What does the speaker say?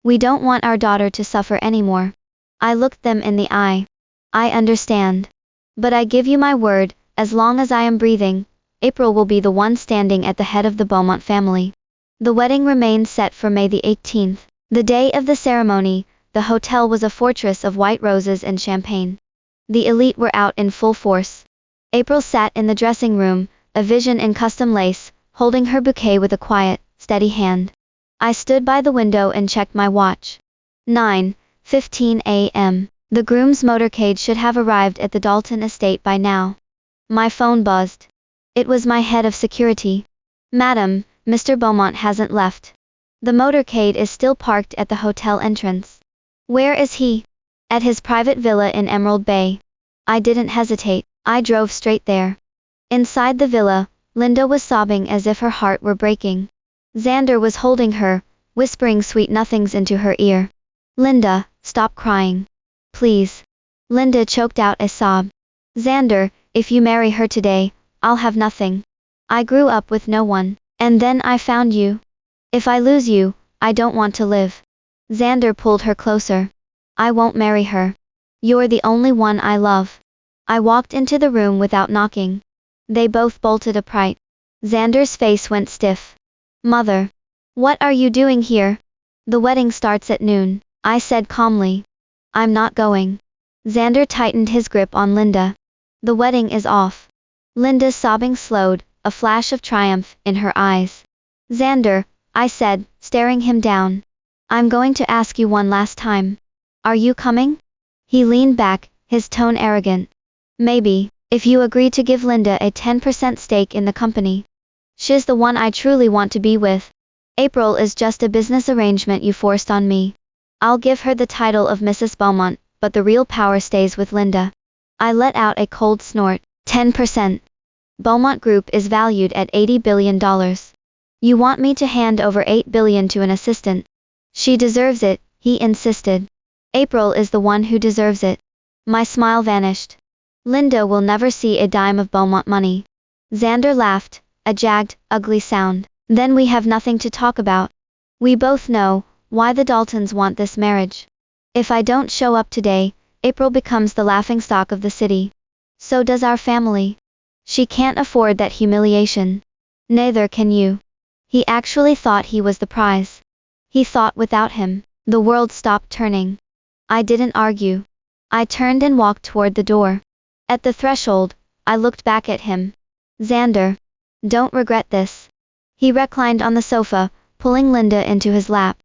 We don't want our daughter to suffer anymore. I looked them in the eye. I understand. But I give you my word, as long as I am breathing, April will be the one standing at the head of the Beaumont family. The wedding remained set for May the 18th. The day of the ceremony, the hotel was a fortress of white roses and champagne. The elite were out in full force. April sat in the dressing room, a vision in custom lace, holding her bouquet with a quiet, steady hand. I stood by the window and checked my watch. 9:15 a.m. The groom's motorcade should have arrived at the Dalton estate by now. My phone buzzed. It was my head of security. Madam, Mr. Beaumont hasn't left. The motorcade is still parked at the hotel entrance. Where is he? At his private villa in Emerald Bay. I didn't hesitate. I drove straight there. Inside the villa, Linda was sobbing as if her heart were breaking. Xander was holding her, whispering sweet nothings into her ear. Linda, stop crying. Please. Linda choked out a sob. Xander, if you marry her today, I'll have nothing. I grew up with no one, and then I found you. If I lose you, I don't want to live. Xander pulled her closer. I won't marry her. You're the only one I love. I walked into the room without knocking. They both bolted upright. Xander's face went stiff. Mother. What are you doing here? The wedding starts at noon, I said calmly. I'm not going. Xander tightened his grip on Linda. The wedding is off. Linda's sobbing slowed, a flash of triumph in her eyes. Xander, I said, staring him down. I'm going to ask you one last time. Are you coming? He leaned back, his tone arrogant. Maybe, if you agree to give Linda a 10% stake in the company. She's the one I truly want to be with. April is just a business arrangement you forced on me. I'll give her the title of Mrs. Beaumont, but the real power stays with Linda. I let out a cold snort. 10%. Beaumont Group is valued at $80 billion. You want me to hand over $8 billion to an assistant? She deserves it, he insisted. April is the one who deserves it. My smile vanished. Linda will never see a dime of Beaumont money. Xander laughed, a jagged, ugly sound. Then we have nothing to talk about. We both know why the Daltons want this marriage. If I don't show up today, April becomes the laughingstock of the city. So does our family. She can't afford that humiliation. Neither can you. He actually thought he was the prize. He thought without him, the world stopped turning. I didn't argue. I turned and walked toward the door. At the threshold, I looked back at him. Xander. Don't regret this. He reclined on the sofa, pulling Linda into his lap.